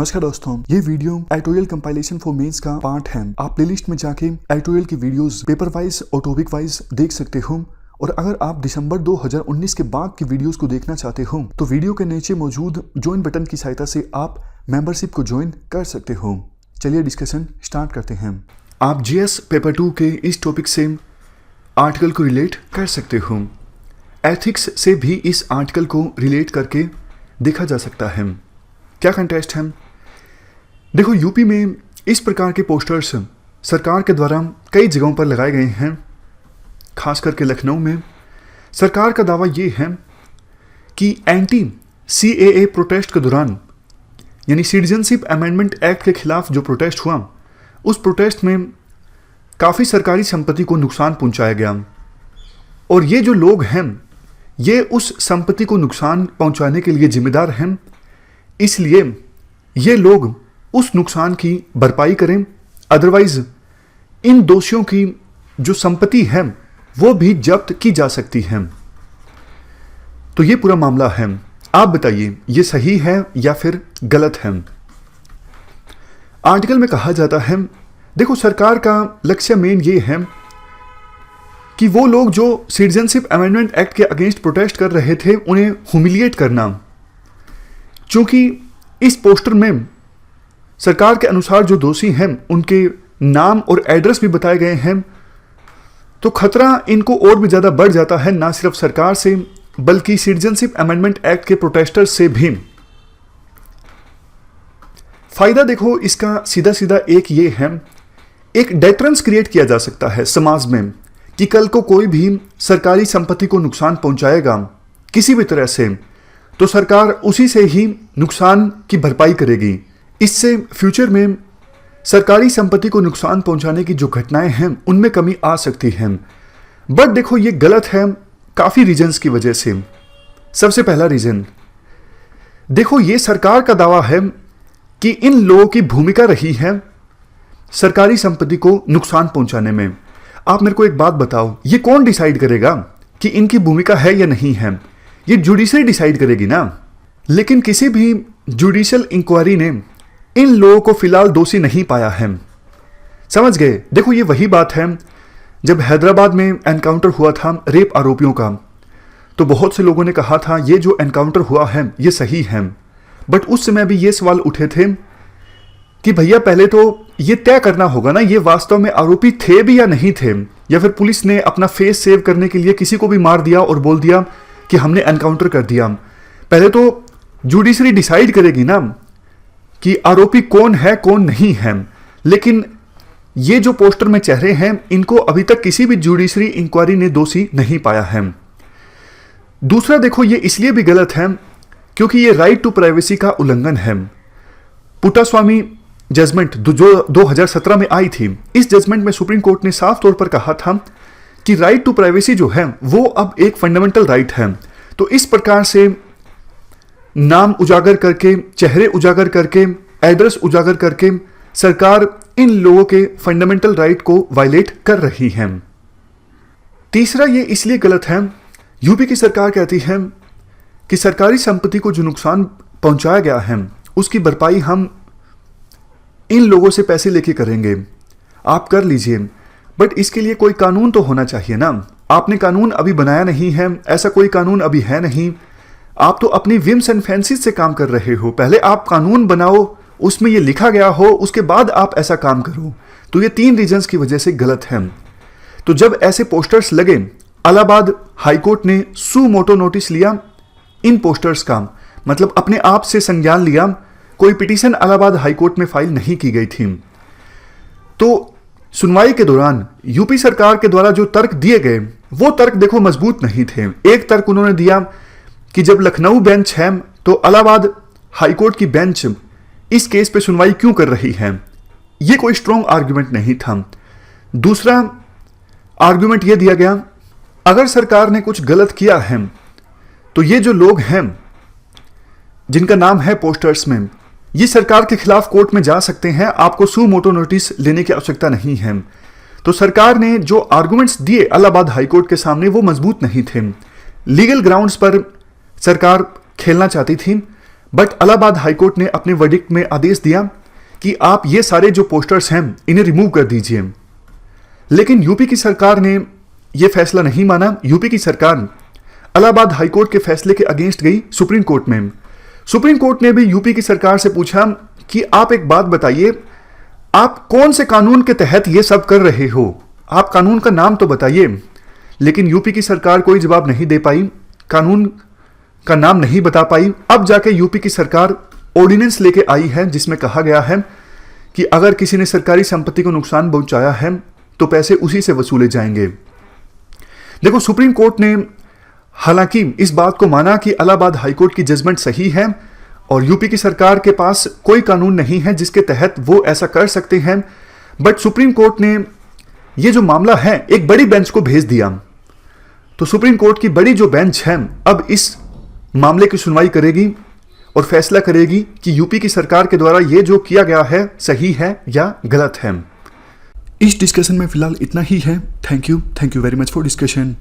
नमस्कार दोस्तों, ये video editorial compilation for mains का पार्ट है। आप प्लेलिस्ट में जाके एडिटोरियल की वीडियोस पेपर वाइज और टॉपिक वाइज देख सकते हो। और अगर आप दिसंबर 2019 के बाद की वीडियोस को देखना चाहते हो तो वीडियो के नीचे मौजूद ज्वाइन बटन की सहायता से आप मेंबरशिप को ज्वाइन कर सकते हो। चलिए डिस्कशन स्टार्ट करते हैं। आप जीएस पेपर 2 के इस टॉपिक से आर्टिकल को रिलेट कर सकते हो। एथिक्स से भी इस आर्टिकल को रिलेट करके देखा जा सकता है। क्या कंटेस्ट है? देखो, यूपी में इस प्रकार के पोस्टर्स सरकार के द्वारा कई जगहों पर लगाए गए हैं। खास करके लखनऊ में सरकार का दावा ये है कि एंटी सीएए प्रोटेस्ट के दौरान, यानी सिटीजनशिप अमेंडमेंट एक्ट के खिलाफ जो प्रोटेस्ट हुआ, उस प्रोटेस्ट में काफ़ी सरकारी संपत्ति को नुकसान पहुंचाया गया। और ये जो लोग हैं ये उस संपत्ति को नुकसान पहुंचाने के लिए जिम्मेदार हैं, इसलिए ये लोग उस नुकसान की भरपाई करें। अदरवाइज इन दोषियों की जो संपत्ति है वो भी जब्त की जा सकती है। तो ये पूरा मामला है। आप बताइए ये सही है या फिर गलत है? आर्टिकल में कहा जाता है, देखो, सरकार का लक्ष्य मेन ये है कि वो लोग जो सिटीजनशिप अमेंडमेंट एक्ट के अगेंस्ट प्रोटेस्ट कर रहे थे उन्हें ह्यूमिलिएट करना। क्योंकि इस पोस्टर में सरकार के अनुसार जो दोषी हैं उनके नाम और एड्रेस भी बताए गए हैं, तो खतरा इनको और भी ज़्यादा बढ़ जाता है, ना सिर्फ सरकार से बल्कि सिटीजनशिप अमेंडमेंट एक्ट के प्रोटेस्टर्स से भी। फायदा देखो इसका सीधा सीधा एक ये है, एक डेटरेंस क्रिएट किया जा सकता है समाज में कि कल को कोई भी सरकारी संपत्ति को नुकसान पहुंचाएगा किसी भी तरह से, तो सरकार उसी से ही नुकसान की भरपाई करेगी। इससे फ्यूचर में सरकारी संपत्ति को नुकसान पहुंचाने की जो घटनाएं हैं उनमें कमी आ सकती है। बट देखो ये गलत है काफ़ी रीजंस की वजह से। सबसे पहला रीजन, देखो, ये सरकार का दावा है कि इन लोगों की भूमिका रही है सरकारी संपत्ति को नुकसान पहुंचाने में। आप मेरे को एक बात बताओ, ये कौन डिसाइड करेगा कि इनकी भूमिका है या नहीं है? ये जुडिशरी डिसाइड करेगी ना। लेकिन किसी भी जुडिशियल इंक्वायरी ने इन लोगों को फिलहाल दोषी नहीं पाया है। समझ गए? देखो ये वही बात है, जब हैदराबाद में एनकाउंटर हुआ था रेप आरोपियों का, तो बहुत से लोगों ने कहा था ये जो एनकाउंटर हुआ है ये सही है। बट उस समय भी ये सवाल उठे थे कि भैया पहले तो ये तय करना होगा ना ये वास्तव में आरोपी थे भी या नहीं थे, या फिर पुलिस ने अपना फेस सेव करने के लिए किसी को भी मार दिया और बोल दिया कि हमने एनकाउंटर कर दिया। पहले तो जुडिशरी डिसाइड करेगी ना कि आरोपी कौन है कौन नहीं है। लेकिन ये जो पोस्टर में चेहरे हैं इनको अभी तक किसी भी जुडिशरी इंक्वायरी ने दोषी नहीं पाया है। दूसरा, देखो, ये इसलिए भी गलत है क्योंकि ये राइट टू प्राइवेसी का उल्लंघन है। पुट्टास्वामी जजमेंट जो 2017 में आई थी, इस जजमेंट में सुप्रीम कोर्ट ने साफ तौर पर कहा था कि राइट टू प्राइवेसी जो है वो अब एक फंडामेंटल राइट है। तो इस प्रकार से नाम उजागर करके, चेहरे उजागर करके, एड्रेस उजागर करके सरकार इन लोगों के फंडामेंटल राइट को वायलेट कर रही है। तीसरा, ये इसलिए गलत है, यूपी की सरकार कहती है कि सरकारी संपत्ति को जो नुकसान पहुंचाया गया है उसकी भरपाई हम इन लोगों से पैसे लेके करेंगे, आप कर लीजिए। बट इसके लिए कोई कानून तो होना चाहिए ना। आपने कानून अभी बनाया नहीं है, ऐसा कोई कानून अभी है नहीं। आप तो अपनी विम्स एंड फैंसीज से काम कर रहे हो। पहले आप कानून बनाओ, उसमें ये लिखा गया हो, उसके बाद आप ऐसा काम करो। तो ये 3 रीजंस की वजह से गलत है। तो जब ऐसे पोस्टर्स लगे, इलाहाबाद हाईकोर्ट ने सू मोटो नोटिस लिया इन पोस्टर्स का, मतलब अपने आप से संज्ञान लिया। कोई पिटीशन इलाहाबाद हाईकोर्ट में फाइल नहीं की गई थी। तो सुनवाई के दौरान यूपी सरकार के द्वारा जो तर्क दिए गए वो तर्क देखो मजबूत नहीं थे। एक तर्क उन्होंने दिया कि जब लखनऊ बेंच है तो इलाहाबाद हाईकोर्ट की बेंच इस केस पे सुनवाई क्यों कर रही है। ये कोई स्ट्रॉन्ग आर्गुमेंट नहीं था। दूसरा आर्गुमेंट ये दिया गया, अगर सरकार ने कुछ गलत किया है तो ये जो लोग हैं जिनका नाम है पोस्टर्स में, ये सरकार के खिलाफ कोर्ट में जा सकते हैं, आपको सू मोटो नोटिस लेने की आवश्यकता नहीं है। तो सरकार ने जो आर्गुमेंट्स दिए इलाहाबाद हाईकोर्ट के सामने वो मजबूत नहीं थे। लीगल ग्राउंड्स पर सरकार खेलना चाहती थी, बट इलाहाबाद हाईकोर्ट ने अपने वर्डिक्ट में आदेश दिया कि आप ये सारे जो पोस्टर्स हैं इन्हें रिमूव कर दीजिए। लेकिन यूपी की सरकार ने यह फैसला नहीं माना। यूपी की सरकार इलाहाबाद हाईकोर्ट के फैसले के अगेंस्ट गई सुप्रीम कोर्ट में। सुप्रीम कोर्ट ने भी यूपी की सरकार से पूछा कि आप एक बात बताइए, आप कौन से कानून के तहत ये सब कर रहे हो, आप कानून का नाम तो बताइए। लेकिन यूपी की सरकार कोई जवाब नहीं दे पाई, कानून का नाम नहीं बता पाई। अब जाके यूपी की सरकार ऑर्डिनेंस लेके आई है जिसमें कहा गया है कि अगर किसी ने सरकारी संपत्ति को नुकसान पहुंचाया है तो पैसे उसी से वसूले जाएंगे। देखो, सुप्रीम कोर्ट ने हालांकि इस बात को माना कि इलाहाबाद हाईकोर्ट की जजमेंट सही है और यूपी की सरकार के पास कोई कानून नहीं है जिसके तहत वो ऐसा कर सकते हैं। बट सुप्रीम कोर्ट ने ये जो मामला है एक बड़ी बेंच को भेज दिया। तो सुप्रीम कोर्ट की बड़ी जो बेंच है अब इस मामले की सुनवाई करेगी और फैसला करेगी कि यूपी की सरकार के द्वारा ये जो किया गया है सही है या गलत है। इस डिस्कशन में फिलहाल इतना ही है। Thank you very much for discussion.